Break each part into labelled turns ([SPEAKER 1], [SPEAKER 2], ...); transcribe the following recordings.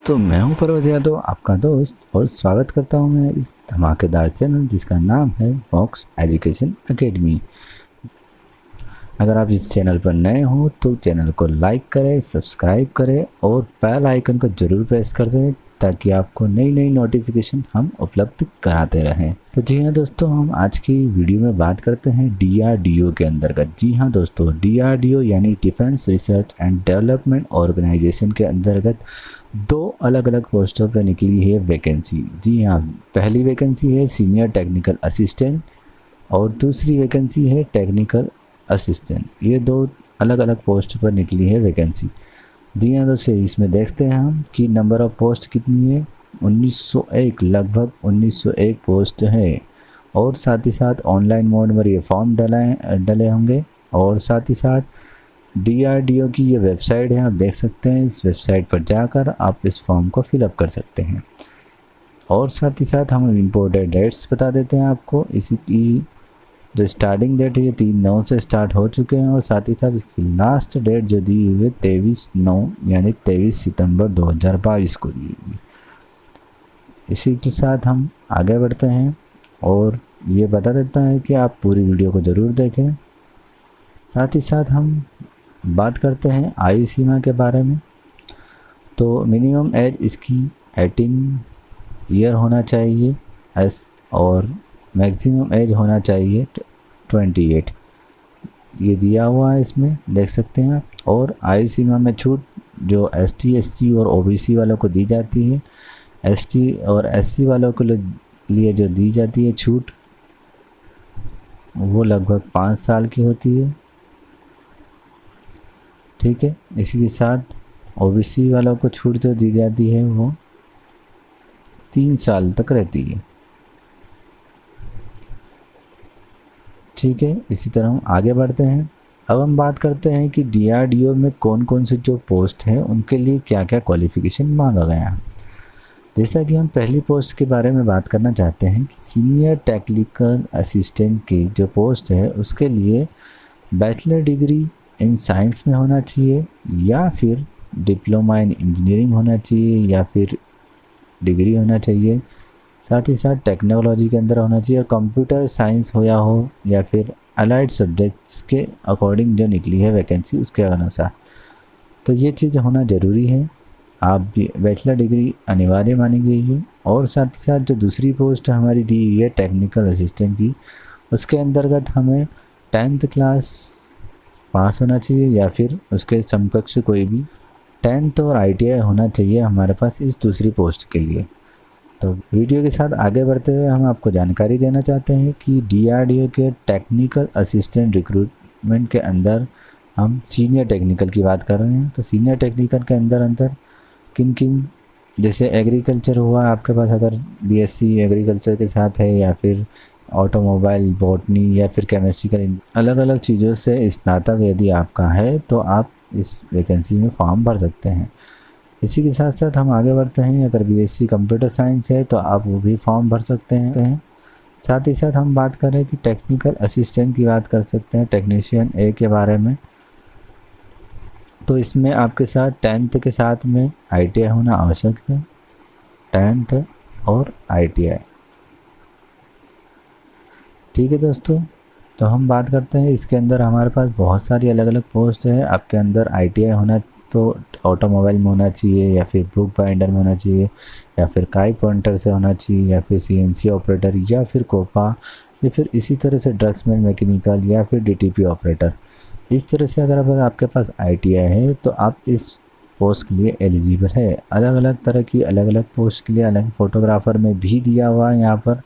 [SPEAKER 1] तो मैं हूं पर्वत यादव, आपका दोस्त, और स्वागत करता हूं मैं इस धमाकेदार चैनल जिसका नाम है मॉक्स एजुकेशन एकेडमी। अगर आप इस चैनल पर नए हो तो चैनल को लाइक करें, सब्सक्राइब करें और बेल आइकन को जरूर प्रेस कर दें ताकि आपको नई नई नोटिफिकेशन हम उपलब्ध कराते रहें। तो जी हाँ दोस्तों, हम आज की वीडियो में बात करते हैं DRDO के अंतर्गत। जी हाँ दोस्तों, DRDO यानी defence research and development organisation के अंतर्गत दो अलग अलग पोस्टों पर निकली है वैकेंसी। जी हाँ, पहली वैकेंसी है सीनियर टेक्निकल असिस्टेंट और दूसरी वैकेंसी है टेक्निकल असिस्टेंट। ये दो अलग अलग पोस्ट पर निकली है वैकेंसी। जी हाँ दोस्तों, इसमें देखते हैं हम कि नंबर ऑफ पोस्ट कितनी है। 1901, लगभग 1901 पोस्ट है। और साथ ही साथ ऑनलाइन मोड में ये फॉर्म डले होंगे। और साथ ही साथ DRDO की ये वेबसाइट है, आप देख सकते हैं। इस वेबसाइट पर जाकर आप इस फॉर्म को फिलअप कर सकते हैं। और साथ ही साथ हम इम्पोर्टेंट डेट्स बता देते हैं आपको। इसी की जो स्टार्टिंग डेट है ये 3/9 से स्टार्ट हो चुके हैं और साथ ही साथ इसकी लास्ट डेट जो दी हुई है 23/9 यानी 23 सितंबर 2022 को दी हुई। इसी के साथ हम आगे बढ़ते हैं और ये बता देता है कि आप पूरी वीडियो को ज़रूर देखें। साथ ही साथ हम बात करते हैं आयु सीमा के बारे में। तो मिनिमम एज इसकी 18 ईयर होना चाहिए और मैक्सिमम एज होना चाहिए 28। ये दिया हुआ है, इसमें देख सकते हैं आप। और आयु सीमा में छूट जो ST SC और OBC वालों को दी जाती है, ST और SC वालों के लिए जो दी जाती है छूट वो लगभग 5 साल की होती है। ठीक है, इसी के साथ OBC वालों को छूट जो दी जाती है वो 3 साल तक रहती है। ठीक है, इसी तरह हम आगे बढ़ते हैं। अब हम बात करते हैं कि DRDO में कौन कौन से जो पोस्ट हैं उनके लिए क्या क्या क्वालिफ़िकेशन मांगा गया है। जैसा कि हम पहली पोस्ट के बारे में बात करना चाहते हैं कि सीनियर टेक्निकल असिस्टेंट की जो पोस्ट है उसके लिए बैचलर डिग्री इन साइंस में होना चाहिए या फिर डिप्लोमा इन इंजीनियरिंग होना चाहिए या फिर डिग्री होना चाहिए। साथ ही साथ टेक्नोलॉजी के अंदर होना चाहिए और कंप्यूटर साइंस हो या फिर अलाइड सब्जेक्ट्स के अकॉर्डिंग जो निकली है वैकेंसी उसके अनुसार। तो ये चीज़ होना ज़रूरी है। आप भी बैचलर डिग्री अनिवार्य मानी गई है। और साथ ही साथ जो दूसरी पोस्ट हमारी दी हुई है टेक्निकल असिस्टेंट की, उसके अंतर्गत हमें 10th क्लास पास होना चाहिए या फिर उसके समकक्ष कोई भी 10th और ITI होना चाहिए हमारे पास इस दूसरी पोस्ट के लिए। तो वीडियो के साथ आगे बढ़ते हुए हम आपको जानकारी देना चाहते हैं कि DRDO के टेक्निकल असिस्टेंट रिक्रूटमेंट के अंदर हम सीनियर टेक्निकल की बात कर रहे हैं। तो सीनियर टेक्निकल के अंदर किन किन, जैसे एग्रीकल्चर हुआ आपके पास, अगर BSc एग्रीकल्चर के साथ है या फिर ऑटोमोबाइल, बॉटनी या फिर केमिस्ट्रिकल, अलग अलग चीज़ों से स्नातक यदि आपका है तो आप इस वैकेंसी में फॉर्म भर सकते हैं। इसी के साथ साथ हम आगे बढ़ते हैं। अगर BSc कंप्यूटर साइंस है तो आप वो भी फॉर्म भर सकते हैं। साथ ही साथ हम बात करें कि टेक्निकल असिस्टेंट की बात कर सकते हैं, टेक्नीशियन A के बारे में। तो इसमें आपके साथ 10th के साथ में ITI होना आवश्यक है, 10th और ITI। ठीक है दोस्तों, तो हम बात करते हैं इसके अंदर हमारे पास बहुत सारी अलग अलग पोस्ट है। आपके अंदर ITI होना तो ऑटोमोबाइल में होना चाहिए या फिर बुक बाइंडर में होना चाहिए या फिर काई पॉइंटर से होना चाहिए या फिर CNC ऑपरेटर या फिर कोपा या फिर इसी तरह से ड्रग्समैन मैकेनिकल या फिर DTP ऑपरेटर। इस तरह से अगर आपके पास ITI है तो आप इस पोस्ट के लिए एलिजिबल है। अलग अलग तरह की अलग अलग पोस्ट के लिए अलग, फोटोग्राफर में भी दिया हुआ है यहाँ पर,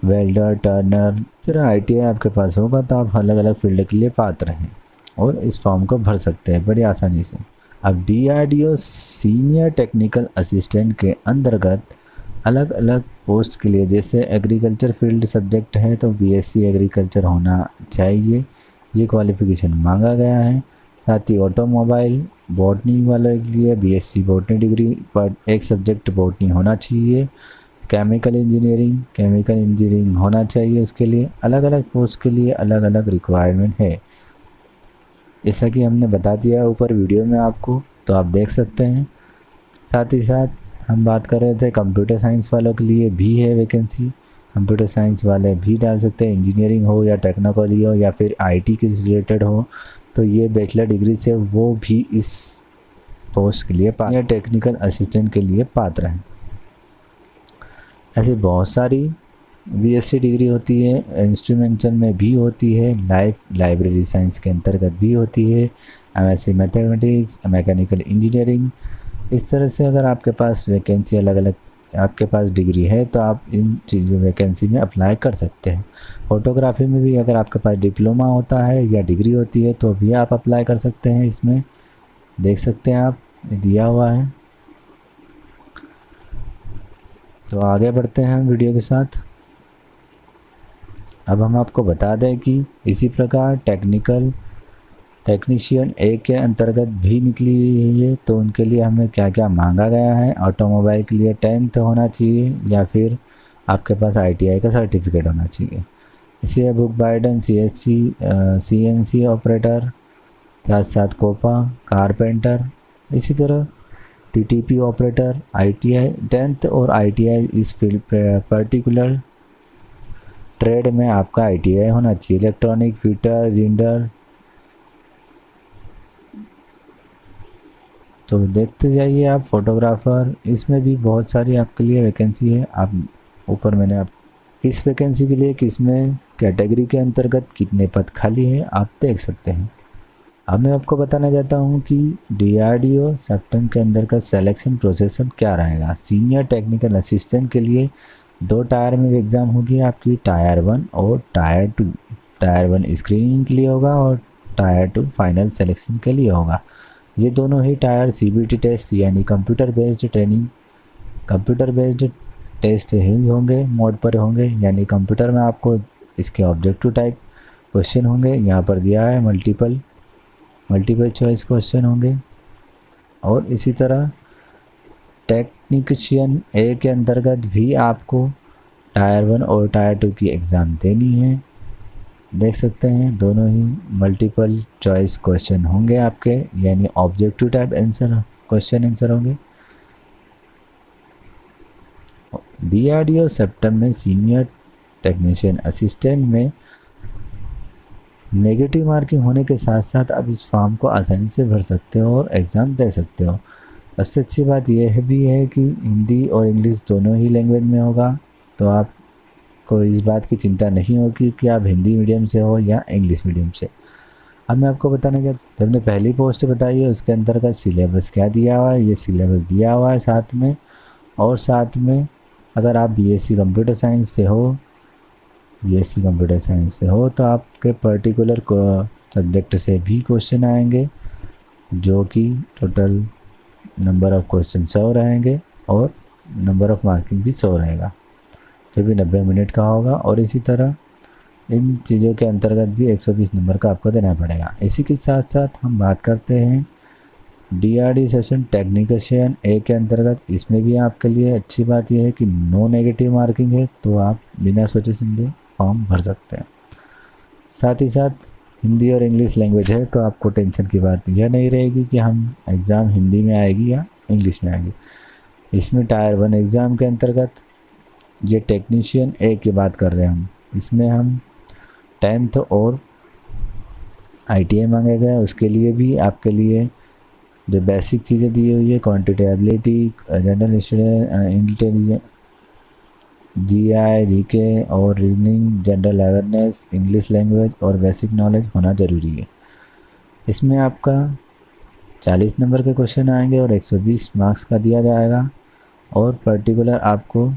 [SPEAKER 1] वेल्डर, टर्नर। इस तरह ITI आपके पास होगा तो आप अलग अलग फील्ड के लिए पात्र हैं और इस फॉर्म को भर सकते हैं बड़ी आसानी से। अब DRDO सीनियर टेक्निकल असिस्टेंट के अंतर्गत अलग अलग पोस्ट के लिए, जैसे एग्रीकल्चर फील्ड सब्जेक्ट है तो BSc एग्रीकल्चर होना चाहिए, ये क्वालिफ़िकेशन मांगा गया है। साथ ही ऑटोमोबाइल, बॉटनी वाले के लिए BSc बॉटनी डिग्री पर एक सब्जेक्ट बॉटनी होना चाहिए। केमिकल इंजीनियरिंग होना चाहिए। उसके लिए अलग अलग पोस्ट के लिए अलग अलग रिक्वायरमेंट है। जैसा कि हमने बता दिया ऊपर वीडियो में आपको, तो आप देख सकते हैं। साथ ही साथ हम बात कर रहे थे कंप्यूटर साइंस वालों के लिए भी है वैकेंसी, कंप्यूटर साइंस वाले भी डाल सकते हैं, इंजीनियरिंग हो या टेक्निकली हो या फिर आईटी के रिलेटेड हो, तो ये बैचलर डिग्री से वो भी इस पोस्ट के लिए पात्र, टेक्निकल असिस्टेंट के लिए पात्र हैं। ऐसे बहुत सारी बीएससी डिग्री होती है, इंस्ट्रूमेंटेशन में भी होती है, लाइब्रेरी साइंस के अंतर्गत भी होती है, एमएससी मैथमेटिक्स, मैकेनिकल इंजीनियरिंग। इस तरह से अगर आपके पास वैकेंसी अलग अलग आपके पास डिग्री है तो आप इन चीज़ों वैकेंसी में अप्लाई कर सकते हैं। फोटोग्राफी में भी अगर आपके पास डिप्लोमा होता है या डिग्री होती है तो भी आप अप्लाई कर सकते हैं। इसमें देख सकते हैं आप दिया हुआ है। तो आगे बढ़ते हैं हम वीडियो के साथ। अब हम आपको बता दें कि इसी प्रकार टेक्नीशियन ए के अंतर्गत भी निकली हुई है, तो उनके लिए हमें क्या क्या मांगा गया है। ऑटोमोबाइल के लिए 10th होना चाहिए या फिर आपके पास ITI का सर्टिफिकेट होना चाहिए। इसी है बुक बाइडन, CNC ऑपरेटर, साथ साथ कोपा, कारपेंटर, इसी तरह TTP ऑपरेटर, ITI 10th और ITI इस फील्ड पर्टिकुलर ट्रेड में आपका ITI होना चाहिए। Electronic fitter, Zinder. तो देखते जाइए आप। फोटोग्राफर, इसमें भी बहुत सारी आपके लिए वैकेंसी है। आप ऊपर मैंने आप किस वैकेंसी के लिए किस में कैटेगरी के अंतर्गत कितने पद खाली है आप देख सकते हैं। अब मैं आपको बताना चाहता हूँ कि DRDO सेक्टर के अंदर का सिलेक्शन प्रोसेस क्या रहेगा। सीनियर टेक्निकल असिस्टेंट के लिए 2 टायर में एग्ज़ाम होगी आपकी, टायर 1 और टायर 2। टायर 1 स्क्रीनिंग के लिए होगा और टायर 2 फाइनल सिलेक्शन के लिए होगा। ये दोनों ही टायर CBT टेस्ट यानी कंप्यूटर बेस्ड टेस्ट ही होंगे, मोड पर होंगे। यानी कंप्यूटर में आपको इसके ऑब्जेक्टिव टाइप क्वेश्चन होंगे, यहाँ पर दिया है मल्टीपल चॉइस क्वेश्चन होंगे। और इसी तरह टेक्नीशियन ए के अंतर्गत भी आपको टायर 1 और टायर 2 की एग्ज़ाम देनी है। देख सकते हैं दोनों ही मल्टीपल चॉइस क्वेश्चन होंगे आपके, यानी ऑब्जेक्टिव टाइप क्वेश्चन आंसर होंगे। DRDO सेक्टर में सीनियर टेक्नीशियन असिस्टेंट में नेगेटिव मार्किंग होने के साथ साथ आप इस फॉर्म को आसानी से भर सकते हो और एग्ज़ाम दे सकते हो। सबसे अच्छी बात यह भी है कि हिंदी और इंग्लिश दोनों ही लैंग्वेज में होगा, तो आपको इस बात की चिंता नहीं होगी कि आप हिंदी मीडियम से हो या इंग्लिश मीडियम से। अब मैं आपको बताने का जब हमने पहली पोस्ट बताई है उसके अंतर्गत सिलेबस क्या दिया हुआ है, ये सिलेबस दिया हुआ है साथ में। और साथ में अगर आप BSc कंप्यूटर साइंस से हो तो आपके पर्टिकुलर सब्जेक्ट से भी क्वेश्चन आएंगे, जो कि टोटल नंबर ऑफ़ क्वेश्चन 100 रहेंगे और नंबर ऑफ़ मार्किंग भी 100 रहेगा, जो भी 90 मिनट का होगा। और इसी तरह इन चीज़ों के अंतर्गत भी 120 नंबर का आपको देना पड़ेगा। इसी के साथ साथ हम बात करते हैं DRD सेक्शन टेक्नीशियन ए के अंतर्गत। इसमें भी आपके लिए अच्छी बात यह है कि नो नेगेटिव मार्किंग है, तो आप बिना सोचे समझे फॉर्म भर सकते हैं। साथ ही साथ हिंदी और इंग्लिश लैंग्वेज है, तो आपको टेंशन की बात यह नहीं रहेगी कि हम एग्ज़ाम हिंदी में आएगी या इंग्लिश में आएगी। इसमें टायर 1 एग्ज़ाम के अंतर्गत ये टेक्नीशियन ए की बात कर रहे हैं हम, इसमें हम 10th और ITI मांगे गए। उसके लिए भी आपके लिए जो बेसिक चीज़ें दी हुई है, quantity ability, general intelligence, GI GK और reasoning, general awareness, English language और बेसिक नॉलेज होना ज़रूरी है। इसमें आपका 40 नंबर के क्वेश्चन आएंगे और 120 मार्क्स का दिया जाएगा। और पर्टिकुलर आपको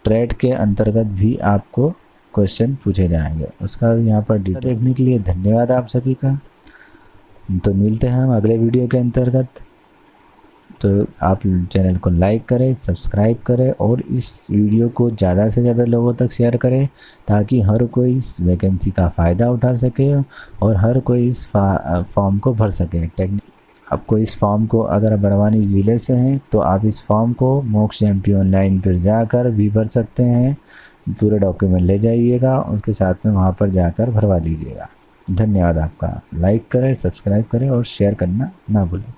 [SPEAKER 1] ट्रेड के अंतर्गत भी आपको क्वेश्चन पूछे जाएंगे, उसका यहाँ पर डिटेल देखने के लिए धन्यवाद आप सभी का। तो मिलते हैं हम अगले वीडियो के अंतर्गत। तो आप चैनल को लाइक करें, सब्सक्राइब करें और इस वीडियो को ज़्यादा से ज़्यादा लोगों तक शेयर करें, ताकि हर कोई इस वैकेंसी का फ़ायदा उठा सके और हर कोई इस फॉर्म को भर सके। आपको इस फॉर्म को अगर बड़वानी ज़िले से हैं तो आप इस फॉर्म को मोक्ष MP ऑनलाइन पर जाकर भी भर सकते हैं। पूरे डॉक्यूमेंट ले जाइएगा, उसके साथ में वहाँ पर जाकर भरवा दीजिएगा। धन्यवाद आपका। लाइक करें, सब्सक्राइब करें और शेयर करना ना भूलें।